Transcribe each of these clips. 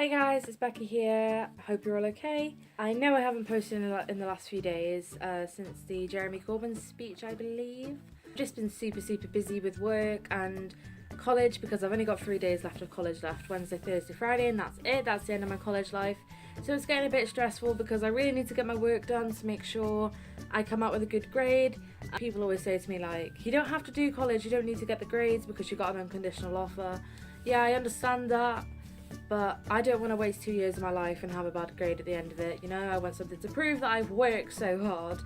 Hey guys, it's Becky here. I hope you're all okay. I know I haven't posted in the last few days since the Jeremy Corbyn speech, I believe. I've just been super busy with work and college because I've only got 3 days left of college left, Wednesday, Thursday, Friday, and that's it. That's the end of my college life. So it's getting a bit stressful because I really need to get my work done to make sure I come out with a good grade. People always say to me like, you don't have to do college, you don't need to get the grades because you got an unconditional offer. Yeah, I understand that. But I don't want to waste 2 years of my life and have a bad grade at the end of it, you know? I want something to prove that I've worked so hard.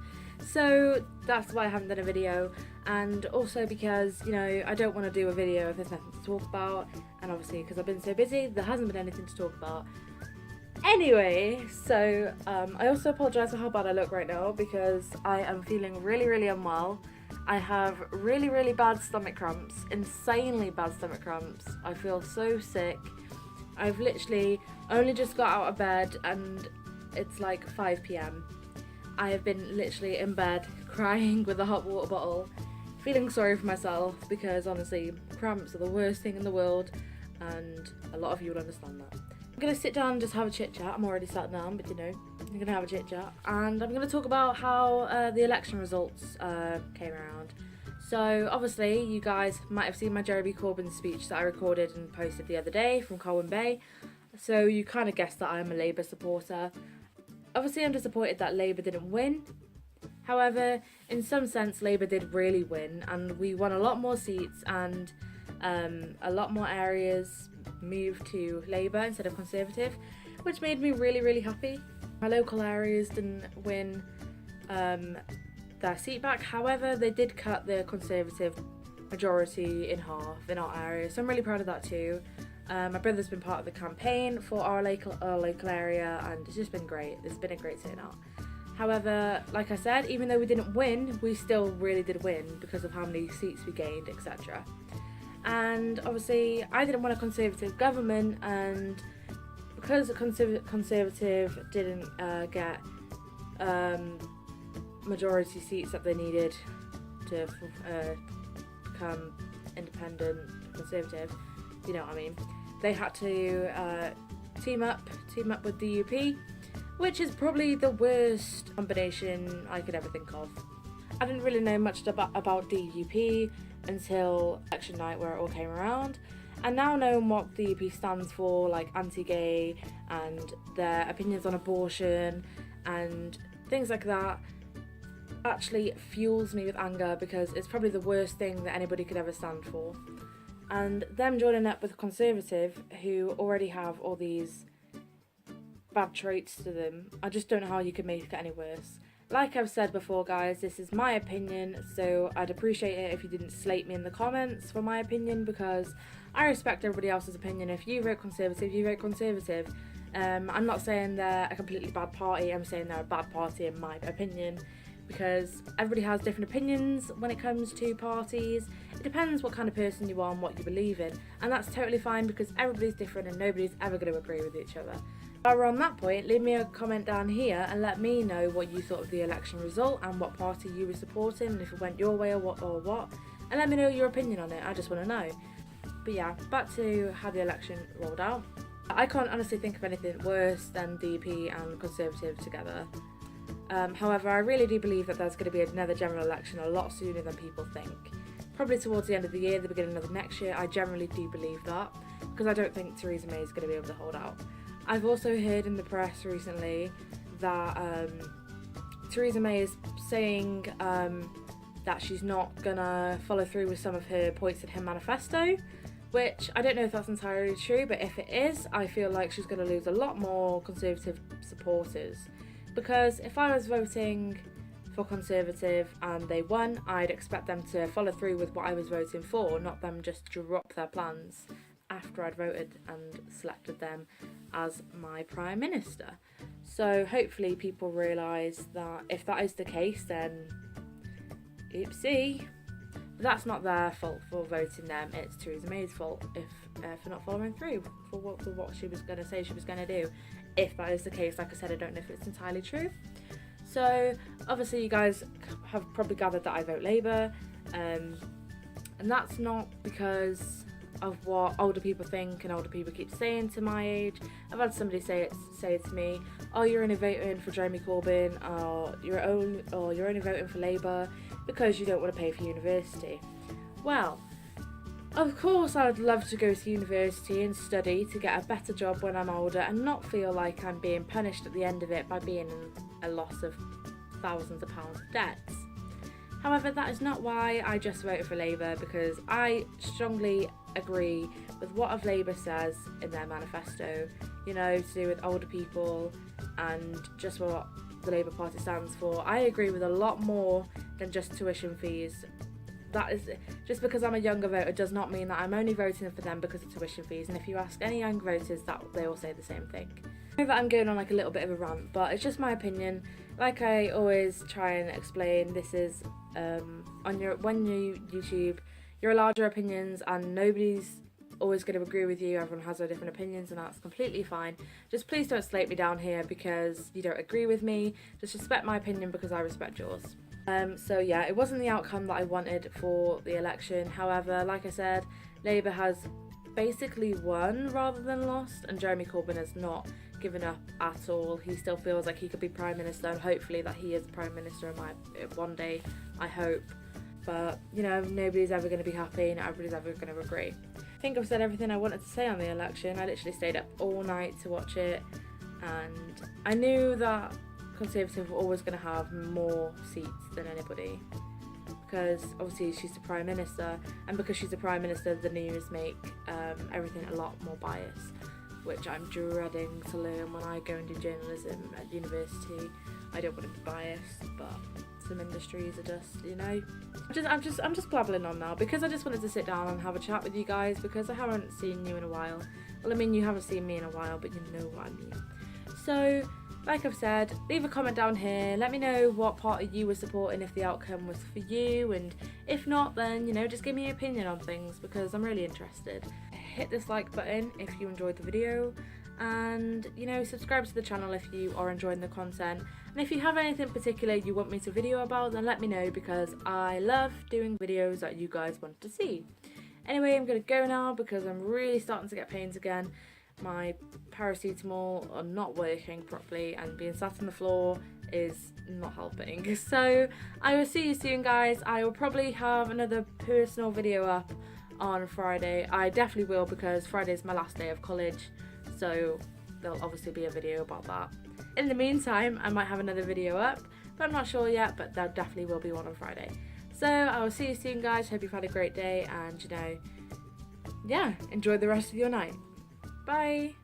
So that's why I haven't done a video, and also because, you know, I don't want to do a video if there's nothing to talk about, and obviously because I've been so busy, there hasn't been anything to talk about. Anyway, so I also apologise for how bad I look right now because I am feeling really unwell. I have really bad stomach cramps, insanely bad stomach cramps. I feel so sick. I've literally only just got out of bed and it's like 5 p.m. I have been literally in bed crying with a hot water bottle, feeling sorry for myself because honestly, cramps are the worst thing in the world and a lot of you will understand that. I'm going to sit down and just have a chit chat. I'm already sat down, but you know, I'm going to have a chit chat and I'm going to talk about how the election results came around. So obviously you guys might have seen my Jeremy Corbyn speech that I recorded and posted the other day from Colwyn Bay. So you kind of guessed that I'm a Labour supporter. Obviously I'm disappointed that Labour didn't win. However, in some sense Labour did really win and we won a lot more seats and a lot more areas moved to Labour instead of Conservative, which made me really happy. My local areas didn't win their seat back, however they did cut the Conservative majority in half in our area, so I'm really proud of that too. My brother's been part of the campaign for our local area and it's just been great. It's been a great turnout. However, like I said, even though we didn't win, we still really did win because of how many seats we gained, etc. And obviously I didn't want a Conservative government, and because the Conservative didn't get majority seats that they needed to become independent Conservative, you know what I mean, they had to team up with the DUP, which is probably the worst combination I could ever think of. I didn't really know much about DUP until election night where it all came around, and now knowing what DUP stands for, like anti-gay and their opinions on abortion and things like that, actually fuels me with anger because it's probably the worst thing that anybody could ever stand for. And them joining up with a Conservative who already have all these bad traits to them, I just don't know how you could make it any worse. Like I've said before guys, this is my opinion, so I'd appreciate it if you didn't slate me in the comments for my opinion because I respect everybody else's opinion. If you vote Conservative, you vote Conservative. I'm not saying they're a completely bad party, I'm saying they're a bad party in my opinion, because everybody has different opinions when it comes to parties. It depends what kind of person you are and what you believe in, and that's totally fine because everybody's different and nobody's ever going to agree with each other. While we're on that point, leave me a comment down here and let me know what you thought of the election result and what party you were supporting and if it went your way or what, and let me know your opinion on it. I just want to know. But yeah, back to how the election rolled out. I can't honestly think of anything worse than DP and Conservative together. However, I really do believe that there's going to be another general election a lot sooner than people think. Probably towards the end of the year, the beginning of the next year. I generally do believe that because I don't think Theresa May is going to be able to hold out. I've also heard in the press recently that Theresa May is saying that she's not going to follow through with some of her points in her manifesto, which I don't know if that's entirely true, but if it is, I feel like she's going to lose a lot more Conservative supporters. Because if I was voting for Conservative and they won, I'd expect them to follow through with what I was voting for, not them just drop their plans after I'd voted and selected them as my Prime Minister. So hopefully people realise that if that is the case, then oopsie. But that's not their fault for voting them, it's Theresa May's fault for not following through for what she was going to say she was going to do. If that is the case, like I said, I don't know if it's entirely true. So obviously you guys have probably gathered that I vote Labour, and that's not because of what older people think and older people keep saying to my age. I've had somebody say to me, oh, you're only voting for Jeremy Corbyn, or you're only voting for Labour because you don't want to pay for university. Well, of course I would love to go to university and study to get a better job when I'm older and not feel like I'm being punished at the end of it by being in a loss of thousands of pounds of debts. However, that is not why I just voted for Labour, because I strongly agree with what Labour says in their manifesto, you know, to do with older people and just what the Labour Party stands for. I agree with a lot more than just tuition fees. That is, just because I'm a younger voter does not mean that I'm only voting for them because of tuition fees, and if you ask any young voters, that they all say the same thing. I know that I'm going on like a little bit of a rant, but it's just my opinion. Like I always try and explain, this is when you YouTube, you're allowed your opinions, and nobody's always going to agree with you. Everyone has their different opinions, and that's completely fine. Just please don't slate me down here because you don't agree with me. Just respect my opinion because I respect yours. So yeah, it wasn't the outcome that I wanted for the election. However, like I said, Labour has basically won rather than lost, and Jeremy Corbyn has not given up at all. He still feels like he could be Prime Minister, and hopefully that he is Prime Minister one day, I hope. But, you know, nobody's ever going to be happy and everybody's ever going to agree. I think I've said everything I wanted to say on the election. I literally stayed up all night to watch it, and I knew that Conservative were always going to have more seats than anybody, because obviously she's the Prime Minister, and because she's the Prime Minister, the news make everything a lot more biased, which I'm dreading to learn when I go and do journalism at university. I don't want to be biased, but some industries are just, you know. I'm just blabbling on now because I just wanted to sit down and have a chat with you guys, because I haven't seen you in a while. Well, I mean, you haven't seen me in a while, but you know what I mean. So, like I've said, leave a comment down here. Let me know what party you were supporting, if the outcome was for you, and if not, then, you know, just give me your opinion on things, because I'm really interested. Hit this like button if you enjoyed the video, and, you know, subscribe to the channel if you are enjoying the content. And if you have anything particular you want me to video about, then let me know, because I love doing videos that you guys want to see. Anyway, I'm gonna go now because I'm really starting to get pains again. My paracetamol are not working properly, and being sat on the floor is not helping. So I will see you soon, guys. I will probably have another personal video up on Friday. I definitely will, because Friday is my last day of college, so there'll obviously be a video about that. In the meantime, I might have another video up, but I'm not sure yet, but there definitely will be one on Friday. So I will see you soon, guys. Hope you've had a great day, and, you know, yeah, enjoy the rest of your night. Bye.